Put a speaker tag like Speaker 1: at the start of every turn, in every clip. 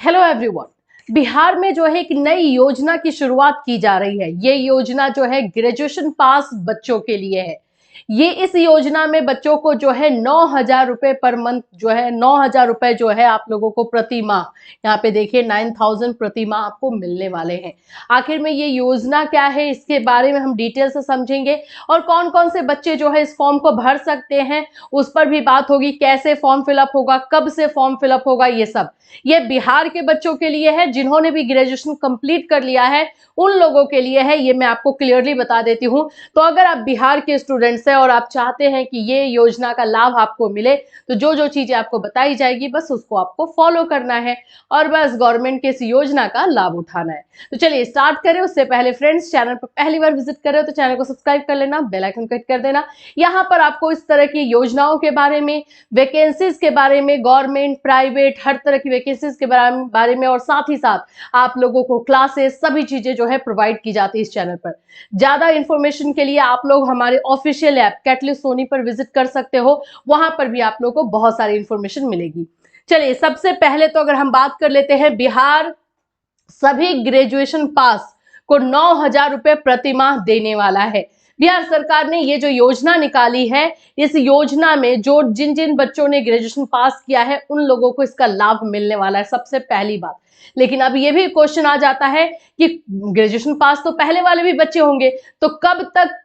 Speaker 1: Hello everyone. Bihar में जो है एक नई योजना की शुरुआत की जा रही है। ये योजना जो है ग्रेजुएशन पास बच्चों के लिए है। ये इस योजना में बच्चों को जो है 9,000 रुपए पर मंथ जो है 9,000 रुपए जो है आप लोगों को प्रति माह, यहाँ पे देखिए 9,000 प्रति माह आपको मिलने वाले हैं। आखिर में ये योजना क्या है, इसके बारे में हम डिटेल से समझेंगे और कौन कौन से बच्चे जो है इस फॉर्म को भर सकते हैं उस पर भी बात होगी। कैसे फॉर्म फिलअप होगा, कब से फॉर्म फिलअप होगा, ये सब ये बिहार के बच्चों के लिए है जिन्होंने भी ग्रेजुएशन कंप्लीट कर लिया है, उन लोगों के लिए है। ये मैं आपको क्लियरली बता देती हूँ। तो अगर आप बिहार के स्टूडेंट्स हैं और आप चाहते हैं कि ये योजना का लाभ आपको मिले तो जो जो चीजें आपको बताई जाएगी बस उसको आपको फॉलो करना है और बस गवर्नमेंट के इस योजना का लाभ उठाना है। तो चलिए स्टार्ट करें। उससे पहले फ्रेंड्स, चैनल पर पहली बार विजिट कर रहे हो तो चैनल को सब्सक्राइब कर लेना, बेल आइकन क्लिक कर देना। यहाँ पर आपको इस तरह की योजनाओं के बारे में, वैकेंसीज के बारे में, गवर्नमेंट प्राइवेट हर तरह की वैकेंसीज के बारे में और साथ ही साथ आप लोगों को क्लासेस सभी चीजें जो है प्रोवाइड की जाती है इस चैनल पर। ज्यादा इंफॉर्मेशन के लिए आप लोग हमारे ऑफिशियल ऐप कैटलिस्ट सोनी पर विजिट कर सकते हो, वहां पर भी आप लोगों को बहुत सारी इंफॉर्मेशन मिलेगी। चलिए सबसे पहले तो अगर हम बात कर लेते हैं, बिहार सभी ग्रेजुएशन पास को 9,000 रुपए प्रति माह देने वाला है। बिहार सरकार ने ये जो योजना निकाली है, इस योजना में जो जिन जिन बच्चों ने ग्रेजुएशन पास किया है उन लोगों को इसका लाभ मिलने वाला है, सबसे पहली बात। लेकिन अब ये भी क्वेश्चन आ जाता है कि ग्रेजुएशन पास तो पहले वाले भी बच्चे होंगे, तो कब तक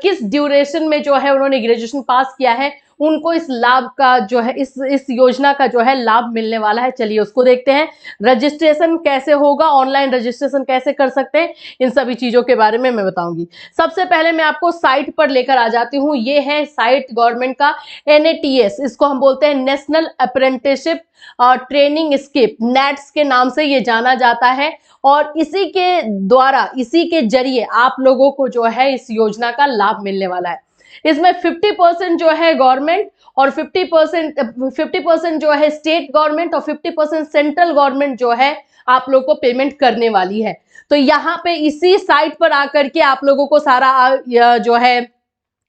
Speaker 1: किस ड्यूरेशन में जो है उन्होंने ग्रेजुएशन पास किया है उनको इस लाभ का जो है इस योजना का जो है लाभ मिलने वाला है। चलिए उसको देखते हैं। रजिस्ट्रेशन कैसे होगा, ऑनलाइन रजिस्ट्रेशन कैसे कर सकते हैं, इन सभी चीजों के बारे में मैं बताऊंगी। सबसे पहले मैं आपको साइट पर लेकर आ जाती हूँ। ये है साइट गवर्नमेंट का NATS, इसको हम बोलते हैं national apprenticeship training scheme, nets के नाम से ये जाना जाता है। और इसी के द्वारा, इसी के जरिए आप लोगों को जो है इस योजना का लाभ मिलने वाला है। इसमें 50% जो है गवर्नमेंट और 50% जो है स्टेट गवर्नमेंट और 50% सेंट्रल गवर्नमेंट जो है आप लोग को पेमेंट करने वाली है। तो यहाँ पे इसी साइट पर आकर के आप लोगों को सारा जो है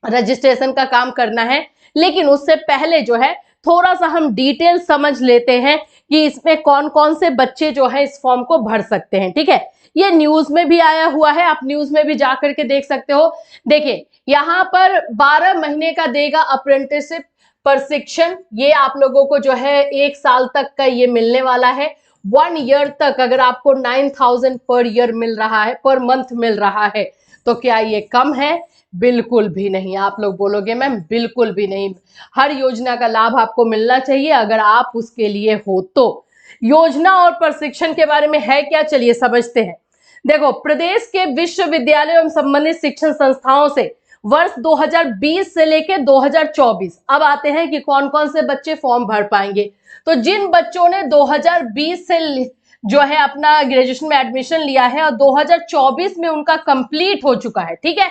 Speaker 1: रजिस्ट्रेशन का काम करना है। लेकिन उससे पहले जो है थोड़ा सा हम डिटेल समझ लेते हैं कि इसमें कौन कौन से बच्चे जो है इस फॉर्म को भर सकते हैं। ठीक है, ये न्यूज में भी आया हुआ है, आप न्यूज में भी जाकर के देख सकते हो। देखिए यहाँ पर 12 महीने का देगा अप्रेंटिसशिप प्रशिक्षण, ये आप लोगों को जो है 1 साल तक का ये मिलने वाला है। 1 ईयर तक अगर आपको 9,000 पर ईयर मिल रहा है, पर मंथ मिल रहा है, तो क्या ये कम है? बिल्कुल भी नहीं। आप लोग बोलोगे मैम बिल्कुल भी नहीं, हर योजना का लाभ आपको मिलना चाहिए अगर आप उसके लिए हो तो। योजना और प्रशिक्षण के बारे में है क्या, चलिए समझते हैं। देखो, प्रदेश के विश्वविद्यालय एवं संबंधित शिक्षण संस्थाओं से वर्ष 2020 से लेकर 2024 अब आते हैं कि कौन कौन से बच्चे फॉर्म भर पाएंगे। तो जिन बच्चों ने 2020 से जो है अपना ग्रेजुएशन में एडमिशन लिया है और 2024 में उनका कंप्लीट हो चुका है, ठीक है,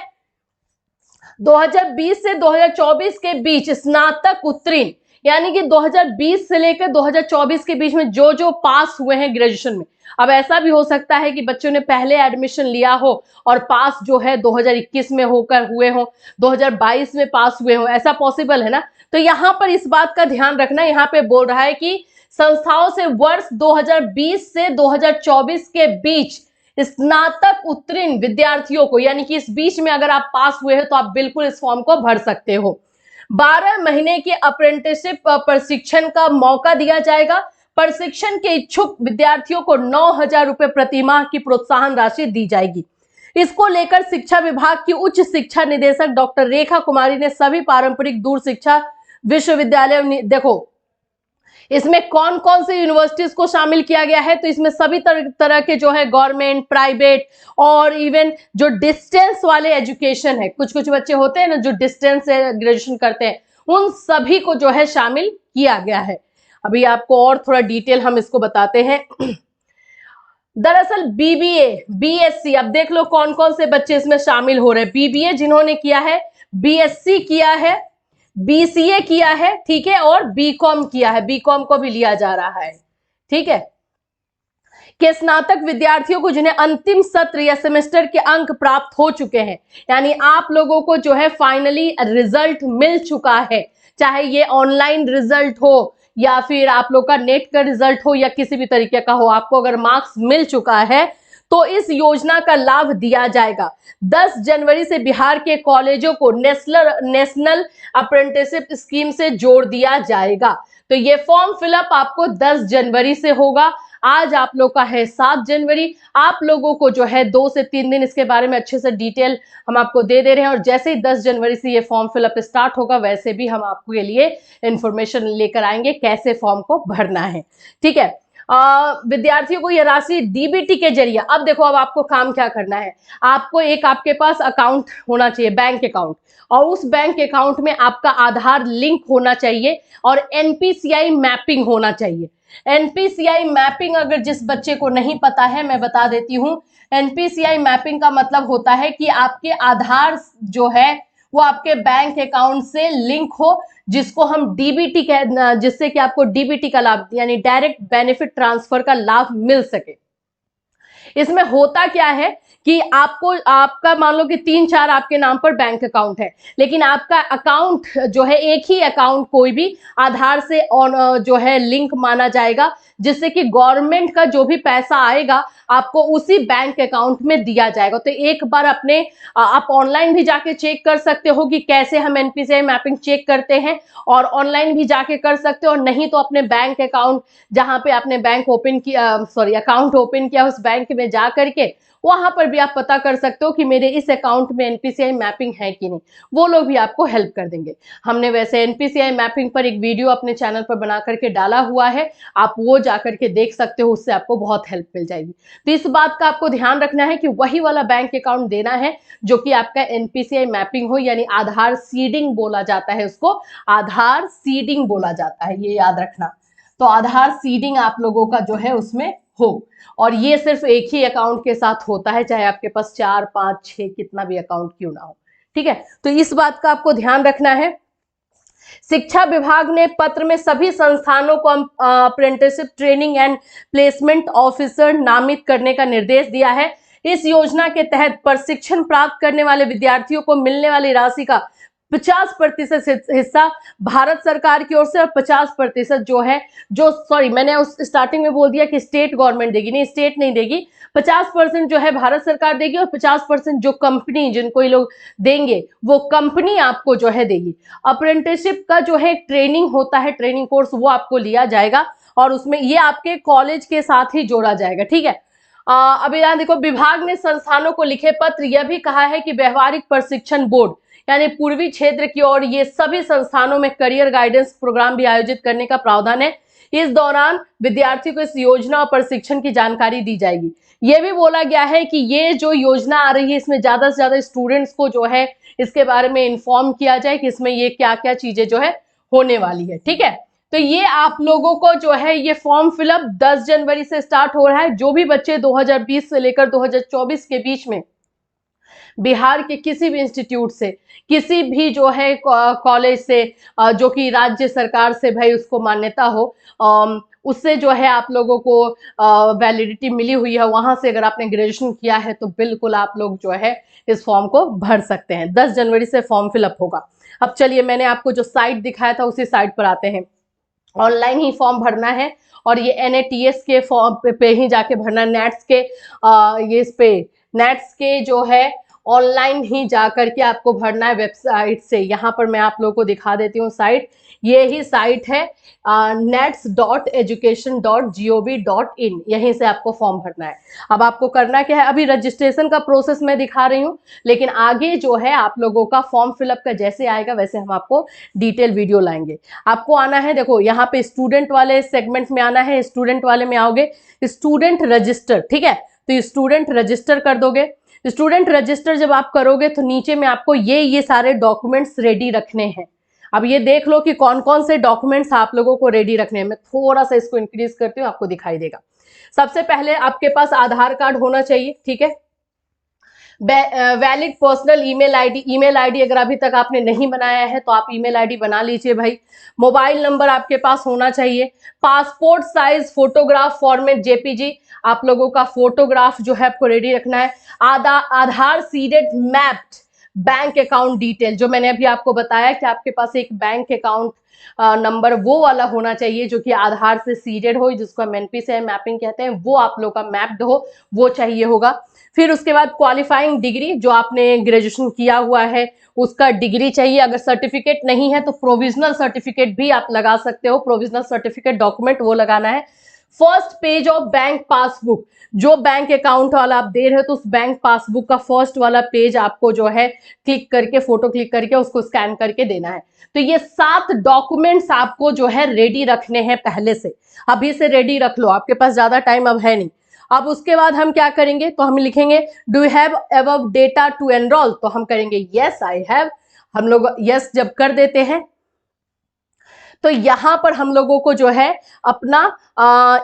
Speaker 1: 2020 से 2024 के बीच स्नातक उत्तीर्ण, यानी कि 2020 से लेकर 2024 के बीच में जो जो पास हुए हैं ग्रेजुएशन में। अब ऐसा भी हो सकता है कि बच्चों ने पहले एडमिशन लिया हो और पास जो है 2021 में होकर हुए हो, 2022 में पास हुए हो, ऐसा पॉसिबल है ना। तो यहाँ पर इस बात का ध्यान रखना, यहाँ पे बोल रहा है कि संस्थाओं से वर्ष 2020 से 2024 के बीच स्नातक उत्तीर्ण विद्यार्थियों को, यानी कि इस बीच में अगर आप पास हुए हो तो आप बिल्कुल इस फॉर्म को भर सकते हो। 12 महीने के अप्रेंटिसशिप प्रशिक्षण का मौका दिया जाएगा। प्रशिक्षण के इच्छुक विद्यार्थियों को 9,000 रुपए प्रति माह की प्रोत्साहन राशि दी जाएगी। इसको लेकर शिक्षा विभाग की उच्च शिक्षा निदेशक डॉक्टर रेखा कुमारी ने सभी पारंपरिक दूर शिक्षा विश्वविद्यालय, देखो इसमें कौन कौन से यूनिवर्सिटीज को शामिल किया गया है, तो इसमें सभी तरह के जो है गवर्नमेंट, प्राइवेट और इवन जो डिस्टेंस वाले एजुकेशन है, कुछ कुछ बच्चे होते हैं ना जो डिस्टेंस से ग्रेजुएशन करते हैं, उन सभी को जो है शामिल किया गया है। अभी आपको और थोड़ा डिटेल हम इसको बताते हैं। दरअसल BBA, BSc, अब देख लो कौन कौन से बच्चे इसमें शामिल हो रहे हैं। BBA जिन्होंने किया है, BSc किया है, BCA किया है, ठीक है, और BCom किया है, BCom को भी लिया जा रहा है, ठीक है, के स्नातक विद्यार्थियों को जिन्हें अंतिम सत्र या सेमेस्टर के अंक प्राप्त हो चुके हैं, यानी आप लोगों को जो है फाइनली रिजल्ट मिल चुका है, चाहे ये ऑनलाइन रिजल्ट हो या फिर आप लोग का नेट का रिजल्ट हो या किसी भी तरीके का हो, आपको अगर मार्क्स मिल चुका है तो इस योजना का लाभ दिया जाएगा। 10 जनवरी से बिहार के कॉलेजों को नेशनल अप्रेंटिसशिप स्कीम से जोड़ दिया जाएगा। तो ये फॉर्म फिलअप आपको 10 जनवरी से होगा। आज आप लोग का है 7 जनवरी। आप लोगों को जो है 2 से 3 दिन इसके बारे में अच्छे से डिटेल हम आपको दे रहे हैं, और जैसे ही 10 जनवरी से ये फॉर्म फिलअप स्टार्ट होगा वैसे भी हम आपके लिए इंफॉर्मेशन लेकर आएंगे कैसे फॉर्म को भरना है। ठीक है, विद्यार्थियों को यह राशि डीबीटी के जरिए, अब देखो अब आपको काम क्या करना है, आपको एक आपके पास अकाउंट होना चाहिए, बैंक अकाउंट, और उस बैंक अकाउंट में आपका आधार लिंक होना चाहिए और एनपीसीआई मैपिंग होना चाहिए। एनपीसीआई मैपिंग अगर जिस बच्चे को नहीं पता है मैं बता देती हूँ। एनपीसीआई मैपिंग का मतलब होता है कि आपके आधार जो है वो आपके बैंक अकाउंट से लिंक हो, जिसको हम डीबीटी कह, जिससे कि आपको डीबीटी का लाभ यानी डायरेक्ट बेनिफिट ट्रांसफर का लाभ मिल सके। इसमें होता क्या है कि आपको आपका मान लो कि 3-4 आपके नाम पर बैंक अकाउंट है, लेकिन आपका अकाउंट जो है एक ही अकाउंट कोई भी आधार से जो है लिंक माना जाएगा, जिससे कि गवर्नमेंट का जो भी पैसा आएगा आपको उसी बैंक अकाउंट में दिया जाएगा। तो एक बार अपने आप ऑनलाइन भी जाके चेक कर सकते हो कि कैसे हम एनपीसीआई मैपिंग चेक करते हैं, और ऑनलाइन भी जाके कर सकते हो, और नहीं तो अपने बैंक अकाउंट जहां पे आपने बैंक ओपन किया अकाउंट ओपन किया उस बैंक में जा करके वहां पर भी आप पता कर सकते हो कि मेरे इस अकाउंट में एनपीसीआई मैपिंग है कि नहीं, वो लोग भी आपको हेल्प कर देंगे। हमने वैसे एनपीसीआई मैपिंग पर एक वीडियो अपने चैनल पर बना करके डाला हुआ है, आप वो जाकर के देख सकते हो, उससे आपको बहुत हेल्प मिल जाएगी। तो इस बात का आपको ध्यान रखना है कि वही वाला बैंक अकाउंट देना है जो कि आपका एनपीसीआई मैपिंग हो, यानी आधार सीडिंग बोला जाता है उसको, आधार सीडिंग बोला जाता है, ये याद रखना। तो आधार सीडिंग आप लोगों का जो है उसमें हो, और ये सिर्फ एक ही अकाउंट के साथ होता है, चाहे आपके पास 4, 5, 6 कितना भी अकाउंट क्यों ना हो। ठीक है, तो इस बात का आपको ध्यान रखना है। शिक्षा विभाग ने पत्र में सभी संस्थानों को apprenticeship training and placement officer नामित करने का निर्देश दिया है। इस योजना के तहत प्रशिक्षण प्राप्त करने वाले विद्यार्थियों को मिलने वाली राशि का 50% हिस्सा भारत सरकार की ओर से, और 50% जो है मैंने उस स्टार्टिंग में बोल दिया कि स्टेट गवर्नमेंट देगी, नहीं स्टेट नहीं देगी, 50% जो है भारत सरकार देगी, और 50% जो कंपनी जिनको ये लोग देंगे वो कंपनी आपको जो है देगी। अप्रेंटिसशिप का जो है ट्रेनिंग होता है, ट्रेनिंग कोर्स, वो आपको लिया जाएगा और उसमें ये आपके कॉलेज के साथ ही जोड़ा जाएगा। ठीक है, अभी यहाँ देखो, विभाग ने संस्थानों को लिखे पत्र यह भी कहा है कि व्यवहारिक प्रशिक्षण बोर्ड यानी पूर्वी क्षेत्र की ओर ये सभी संस्थानों में करियर गाइडेंस प्रोग्राम भी आयोजित करने का प्रावधान है। इस दौरान विद्यार्थियों को इस योजना और प्रशिक्षण की जानकारी दी जाएगी। ये भी बोला गया है कि ये जो योजना आ रही है इसमें ज्यादा से ज्यादा स्टूडेंट्स को जो है इसके बारे में इन्फॉर्म किया जाए कि इसमें ये क्या क्या चीजें जो है होने वाली है। ठीक है, तो ये आप लोगों को जो है ये फॉर्म फिलअप 10 जनवरी से स्टार्ट हो रहा है। जो भी बच्चे 2020 से लेकर 2024 के बीच में बिहार के किसी भी इंस्टीट्यूट से, किसी भी जो है कॉलेज से जो कि राज्य सरकार से भाई उसको मान्यता हो, उससे जो है आप लोगों को वैलिडिटी मिली हुई है, वहां से अगर आपने ग्रेजुएशन किया है तो बिल्कुल आप लोग जो है इस फॉर्म को भर सकते हैं। 10 जनवरी से फॉर्म फिलअप होगा। अब चलिए, मैंने आपको जो साइट दिखाया था उसी साइट पर आते हैं। ऑनलाइन ही फॉर्म भरना है, और ये NATS के फॉर्म पे ही जाके भरना, नेट्स के ये इस पे नेट्स के जो है ऑनलाइन ही जाकर के आपको भरना है वेबसाइट से। यहाँ पर मैं आप लोगों को दिखा देती हूँ साइट, ये ही साइट है nets.education.gov.in, यहीं से आपको फॉर्म भरना है। अब आपको करना क्या है, अभी रजिस्ट्रेशन का प्रोसेस मैं दिखा रही हूँ, लेकिन आगे जो है आप लोगों का फॉर्म फिलअप का जैसे आएगा वैसे हम आपको डिटेल वीडियो लाएंगे। आपको आना है, देखो यहाँ पे स्टूडेंट वाले सेगमेंट में आना है, स्टूडेंट वाले में आओगे, स्टूडेंट रजिस्टर। ठीक है, तो स्टूडेंट रजिस्टर कर दोगे। स्टूडेंट रजिस्टर जब आप करोगे तो नीचे में आपको ये सारे डॉक्यूमेंट्स रेडी रखने हैं। अब ये देख लो कि कौन कौन से डॉक्यूमेंट्स आप लोगों को रेडी रखने हैं। मैं थोड़ा सा इसको इंक्रीज करती हूँ, आपको दिखाई देगा। सबसे पहले आपके पास आधार कार्ड होना चाहिए। ठीक है, वैलिड पर्सनल ईमेल आईडी अगर अभी तक आपने नहीं बनाया है तो आप ईमेल आईडी बना लीजिए भाई। मोबाइल नंबर आपके पास होना चाहिए। Passport size photograph format JPG, आप लोगों का फोटोग्राफ जो है आपको रेडी रखना है। Aadhaar seeded mapped bank account detail, जो मैंने अभी आपको बताया कि आपके पास एक बैंक अकाउंट नंबर वो वाला होना चाहिए जो कि आधार से सीडेड हो, जिसको हम एनपीसीआई मैपिंग कहते हैं, वो आप लोग का मैप्ड हो, वो चाहिए होगा। फिर उसके बाद क्वालिफाइंग डिग्री, जो आपने ग्रेजुएशन किया हुआ है उसका डिग्री चाहिए। अगर सर्टिफिकेट नहीं है तो प्रोविजनल सर्टिफिकेट भी आप लगा सकते हो, प्रोविजनल सर्टिफिकेट डॉक्यूमेंट वो लगाना है। First page of bank passbook, जो बैंक अकाउंट वाला आप दे रहे हो तो उस बैंक पासबुक का फर्स्ट वाला पेज आपको जो है क्लिक करके, फोटो क्लिक करके उसको स्कैन करके देना है। तो ये 7 डॉक्यूमेंट्स आपको जो है रेडी रखने हैं पहले से, अभी से रेडी रख लो, आपके पास ज्यादा टाइम अब है नहीं। अब उसके बाद हम क्या करेंगे, तो हम लिखेंगे do you have above data to enrol, तो हम करेंगे यस आई हैव। हम लोग यस जब कर देते हैं तो यहां पर हम लोगों को जो है अपना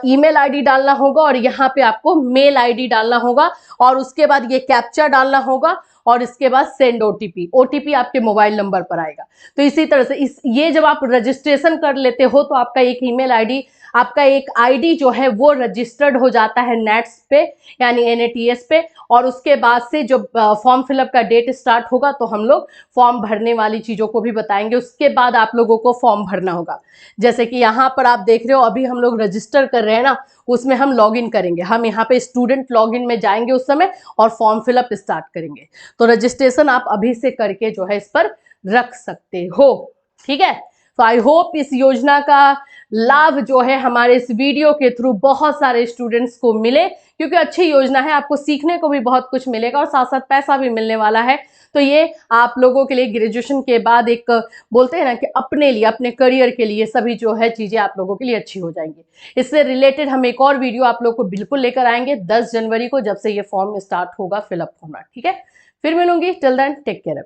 Speaker 1: ईमेल आईडी डालना होगा और यहाँ पे आपको मेल आईडी डालना होगा और उसके बाद ये कैप्चा डालना होगा और इसके बाद सेंड ओटीपी, ओटीपी आपके मोबाइल नंबर पर आएगा। तो इसी तरह से ये जब आप रजिस्ट्रेशन कर लेते हो तो आपका एक ईमेल आईडी, आपका एक आईडी जो है वो रजिस्टर्ड हो जाता है नेट्स पे, यानी एनएटीएस पे। और उसके बाद से जो फॉर्म फिलअप का डेट स्टार्ट होगा तो हम लोग फॉर्म भरने वाली चीजों को भी बताएंगे। उसके बाद आप लोगों को फॉर्म भरना होगा, जैसे कि यहाँ पर आप देख रहे हो अभी हम लोग रजिस्टर कर रहे हैं ना, उसमें हम लॉगिन करेंगे, हम यहाँ पे स्टूडेंट लॉगिन में जाएंगे उस समय और फॉर्म फिलअप स्टार्ट करेंगे। तो रजिस्ट्रेशन आप अभी से करके जो है इस पर रख सकते हो, ठीक है। तो आई होप इस योजना का लाभ जो है हमारे इस वीडियो के थ्रू बहुत सारे स्टूडेंट्स को मिले, क्योंकि अच्छी योजना है, आपको सीखने को भी बहुत कुछ मिलेगा और साथ साथ पैसा भी मिलने वाला है। तो ये आप लोगों के लिए ग्रेजुएशन के बाद एक बोलते हैं ना कि अपने लिए, अपने करियर के लिए सभी जो है चीजें आप लोगों के लिए अच्छी हो जाएंगी। इससे रिलेटेड हम एक और वीडियो आप लोग को बिल्कुल लेकर आएंगे 10 जनवरी को, जब से ये फॉर्म स्टार्ट होगा फिलअप होना, ठीक है। फिर मिलूंगी, टिल देन टेक केयर।